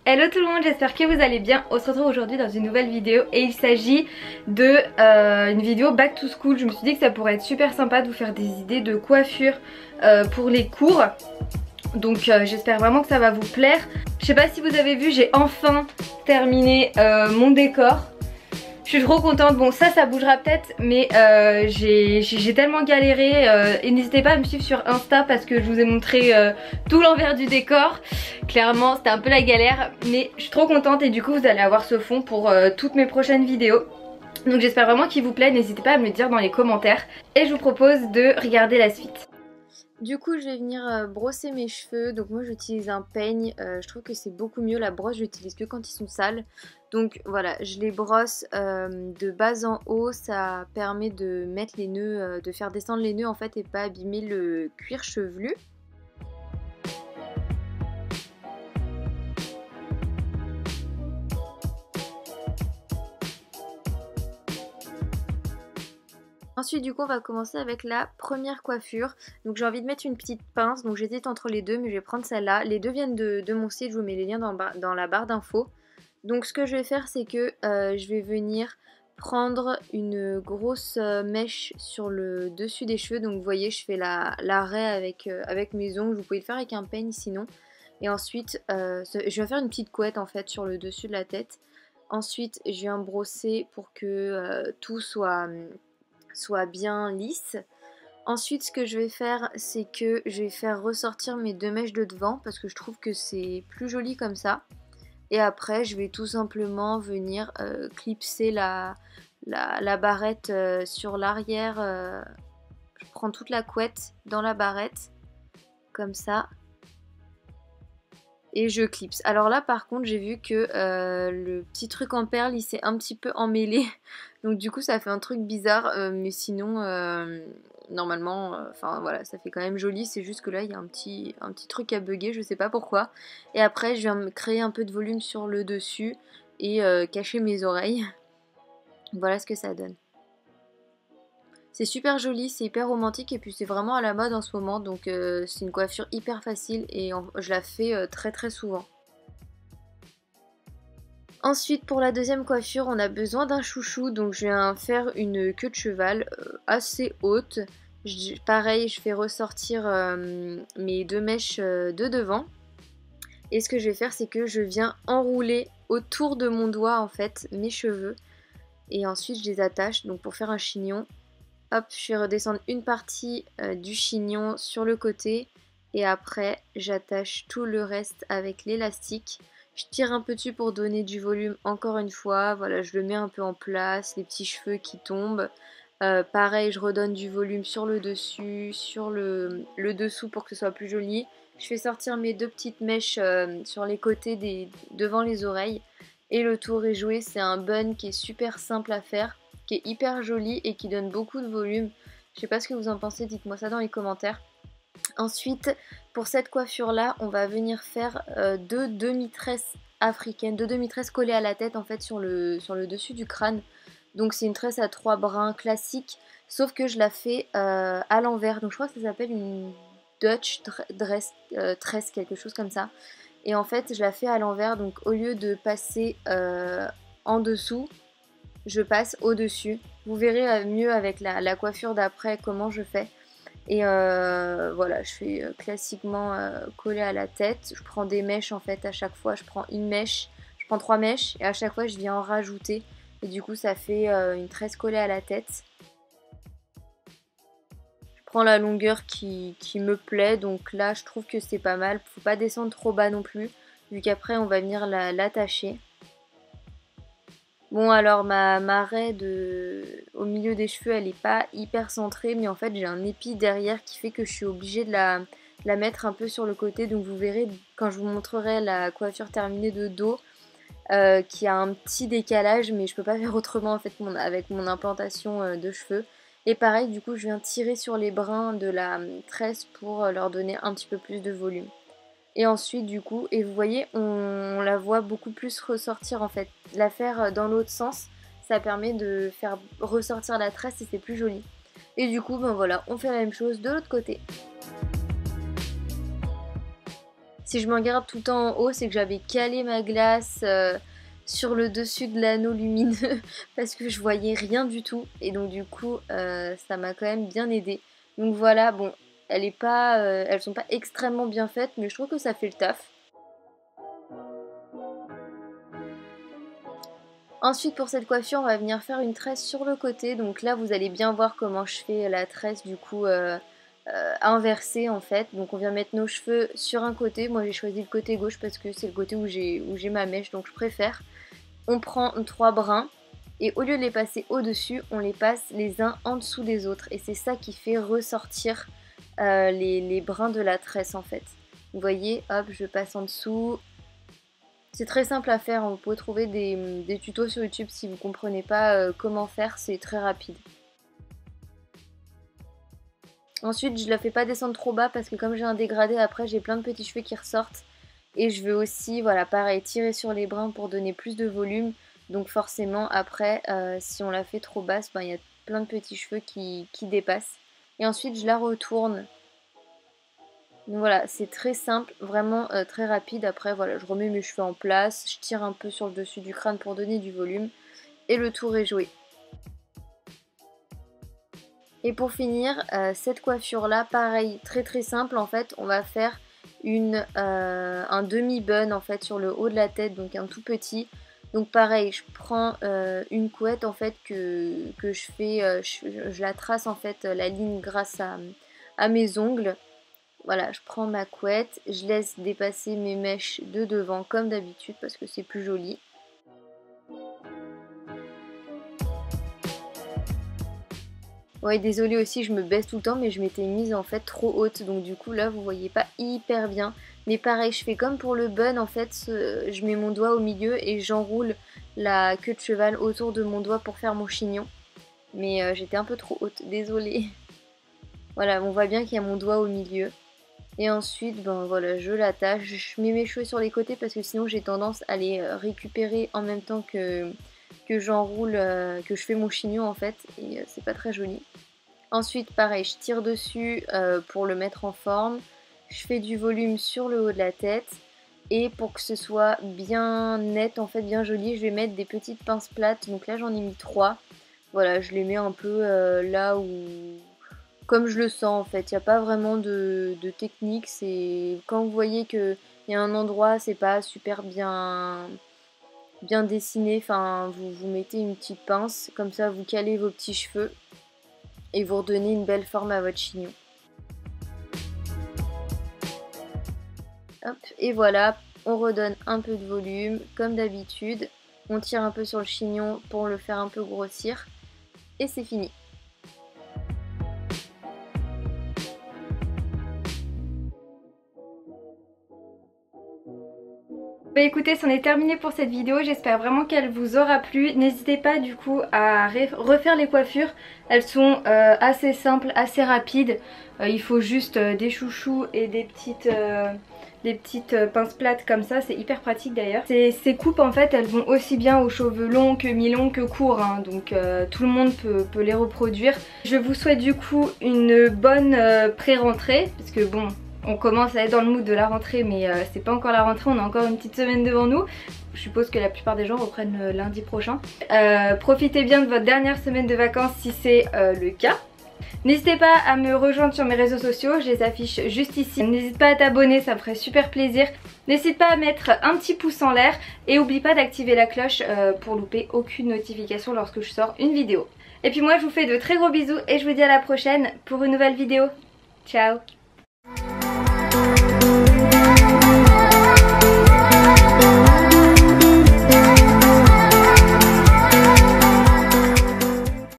Hello tout le monde, j'espère que vous allez bien. On se retrouve aujourd'hui dans une nouvelle vidéo et il s'agit de une vidéo back to school. Je me suis dit que ça pourrait être super sympa de vous faire des idées de coiffure pour les cours. Donc j'espère vraiment que ça va vous plaire. Je sais pas si vous avez vu, j'ai enfin terminé mon décor. Je suis trop contente. Bon, ça bougera peut-être, mais j'ai tellement galéré. Et n'hésitez pas à me suivre sur Insta parce que je vous ai montré tout l'envers du décor. Clairement, c'était un peu la galère, mais je suis trop contente et du coup, vous allez avoir ce fond pour toutes mes prochaines vidéos. Donc j'espère vraiment qu'il vous plaît. N'hésitez pas à me le dire dans les commentaires. Et je vous propose de regarder la suite. Du coup je vais venir brosser mes cheveux, donc moi j'utilise un peigne, je trouve que c'est beaucoup mieux, la brosse j'utilise que quand ils sont sales. Donc voilà, je les brosse de bas en haut, ça permet de mettre les nœuds, de faire descendre les nœuds en fait et pas abîmer le cuir chevelu. Ensuite du coup on va commencer avec la première coiffure. Donc j'ai envie de mettre une petite pince, donc j'hésite entre les deux mais je vais prendre celle-là. Les deux viennent de mon site, je vous mets les liens dans la barre d'infos. Donc ce que je vais faire c'est que je vais venir prendre une grosse mèche sur le dessus des cheveux. Donc vous voyez je fais l'arrêt avec mes ongles, vous pouvez le faire avec un peigne sinon. Et ensuite je vais faire une petite couette en fait sur le dessus de la tête. Ensuite je viens brosser pour que tout soit bien lisse. Ensuite ce que je vais faire c'est que je vais faire ressortir mes deux mèches de devant parce que je trouve que c'est plus joli comme ça. Et après je vais tout simplement venir clipser la barrette sur l'arrière. Je prends toute la couette dans la barrette comme ça. Et je clipse. Alors là par contre j'ai vu que le petit truc en perle il s'est un petit peu emmêlé. Donc du coup ça fait un truc bizarre. Mais sinon normalement enfin voilà ça fait quand même joli. C'est juste que là il y a un petit truc à bugger, je sais pas pourquoi. Et après je viens me créer un peu de volume sur le dessus. Et cacher mes oreilles. Voilà ce que ça donne. C'est super joli, c'est hyper romantique et puis c'est vraiment à la mode en ce moment. Donc c'est une coiffure hyper facile et je la fais très très souvent. Ensuite pour la deuxième coiffure on a besoin d'un chouchou. Donc je viens faire une queue de cheval assez haute. Pareil je fais ressortir mes deux mèches de devant. Et ce que je vais faire c'est que je viens enrouler autour de mon doigt en fait mes cheveux. Et ensuite je les attache donc pour faire un chignon. Hop, je fais redescendre une partie du chignon sur le côté et après j'attache tout le reste avec l'élastique. Je tire un peu dessus pour donner du volume encore une fois. Voilà, je le mets un peu en place, les petits cheveux qui tombent. Pareil, je redonne du volume sur le dessus, sur le dessous pour que ce soit plus joli. Je fais sortir mes deux petites mèches sur les côtés devant les oreilles. Et le tour est joué, c'est un bun qui est super simple à faire, qui est hyper joli et qui donne beaucoup de volume. Je sais pas ce que vous en pensez, dites-moi ça dans les commentaires. Ensuite, pour cette coiffure là, on va venir faire deux demi-tresses africaines, deux demi-tresses collées à la tête en fait sur le dessus du crâne. Donc c'est une tresse à 3 brins classique, sauf que je la fais à l'envers. Donc je crois que ça s'appelle une Dutch tresse, quelque chose comme ça. Et en fait je la fais à l'envers, donc au lieu de passer en dessous, je passe au-dessus. Vous verrez mieux avec la coiffure d'après comment je fais. Et voilà, je fais classiquement coller à la tête. Je prends des mèches en fait à chaque fois. Je prends une mèche, je prends 3 mèches et à chaque fois je viens en rajouter. Et du coup ça fait une tresse collée à la tête. Je prends la longueur qui me plaît. Donc là je trouve que c'est pas mal. Faut pas descendre trop bas non plus. Vu qu'après on va venir l'attacher. Bon alors ma raie au milieu des cheveux elle est pas hyper centrée mais en fait j'ai un épi derrière qui fait que je suis obligée de la mettre un peu sur le côté. Donc vous verrez quand je vous montrerai la coiffure terminée de dos qui a un petit décalage mais je peux pas faire autrement en fait avec mon implantation de cheveux. Et pareil du coup je viens tirer sur les brins de la tresse pour leur donner un petit peu plus de volume. Et ensuite du coup, et vous voyez, on la voit beaucoup plus ressortir en fait. La faire dans l'autre sens, ça permet de faire ressortir la tresse et c'est plus joli. Et du coup, ben voilà, on fait la même chose de l'autre côté. Si je me regarde tout le temps en haut, c'est que j'avais calé ma glace sur le dessus de l'anneau lumineux parce que je voyais rien du tout. Et donc du coup, ça m'a quand même bien aidé. Donc voilà, bon, elles sont pas extrêmement bien faites, mais je trouve que ça fait le taf. Ensuite pour cette coiffure, on va venir faire une tresse sur le côté. Donc là, vous allez bien voir comment je fais la tresse du coup inversée en fait. Donc on vient mettre nos cheveux sur un côté. Moi j'ai choisi le côté gauche parce que c'est le côté où j'ai ma mèche, donc je préfère. On prend 3 brins et au lieu de les passer au-dessus, on les passe les uns en dessous des autres. Et c'est ça qui fait ressortir les brins de la tresse en fait. Vous voyez, hop, je passe en dessous. C'est très simple à faire, vous pouvez trouver des tutos sur YouTube si vous ne comprenez pas comment faire, c'est très rapide. Ensuite, je ne la fais pas descendre trop bas parce que comme j'ai un dégradé, après j'ai plein de petits cheveux qui ressortent. Et je veux aussi, voilà, pareil, tirer sur les brins pour donner plus de volume. Donc forcément, après, si on la fait trop basse, ben, y a plein de petits cheveux qui dépassent. Et ensuite, je la retourne. Donc voilà, c'est très simple, vraiment très rapide. Après, voilà, je remets mes cheveux en place, je tire un peu sur le dessus du crâne pour donner du volume. Et le tour est joué. Et pour finir, cette coiffure-là, pareil, très très simple. En fait, on va faire un demi-bun en fait sur le haut de la tête, donc un tout petit. Donc pareil, je prends une couette en fait que je fais, je la trace en fait la ligne grâce à mes ongles. Voilà, je prends ma couette, je laisse dépasser mes mèches de devant comme d'habitude parce que c'est plus joli. Ouais, désolée aussi, je me baisse tout le temps, mais je m'étais mise en fait trop haute, donc du coup là vous voyez pas hyper bien. Mais pareil, je fais comme pour le bun, en fait, je mets mon doigt au milieu et j'enroule la queue de cheval autour de mon doigt pour faire mon chignon. Mais j'étais un peu trop haute, désolée. Voilà, on voit bien qu'il y a mon doigt au milieu. Et ensuite, ben voilà, je l'attache, je mets mes cheveux sur les côtés parce que sinon j'ai tendance à les récupérer en même temps que j'enroule, que je fais mon chignon en fait, et c'est pas très joli. Ensuite, pareil, je tire dessus pour le mettre en forme, je fais du volume sur le haut de la tête, et pour que ce soit bien net, en fait, bien joli, je vais mettre des petites pinces plates, donc là j'en ai mis 3. Voilà, je les mets un peu là où... comme je le sens en fait, il n'y a pas vraiment de technique, c'est quand vous voyez qu'il y a un endroit, c'est pas super bien dessiné, enfin vous mettez une petite pince, comme ça vous calez vos petits cheveux et vous redonnez une belle forme à votre chignon. Hop, et voilà, on redonne un peu de volume comme d'habitude, on tire un peu sur le chignon pour le faire un peu grossir et c'est fini. Bah écoutez, c'en est terminé pour cette vidéo, j'espère vraiment qu'elle vous aura plu. N'hésitez pas du coup à refaire les coiffures, elles sont assez simples, assez rapides. Il faut juste des chouchous et des petites pinces plates comme ça, c'est hyper pratique d'ailleurs. Ces coupes en fait elles vont aussi bien aux cheveux longs que mi-longs que courts, hein, donc tout le monde peut les reproduire. Je vous souhaite du coup une bonne pré-rentrée, parce que bon... on commence à être dans le mood de la rentrée, mais c'est pas encore la rentrée, on a encore une petite semaine devant nous. Je suppose que la plupart des gens reprennent lundi prochain. Profitez bien de votre dernière semaine de vacances si c'est le cas. N'hésitez pas à me rejoindre sur mes réseaux sociaux, je les affiche juste ici. N'hésite pas à t'abonner, ça me ferait super plaisir. N'hésite pas à mettre un petit pouce en l'air et n'oublie pas d'activer la cloche pour louper aucune notification lorsque je sors une vidéo. Et puis moi je vous fais de très gros bisous et je vous dis à la prochaine pour une nouvelle vidéo. Ciao!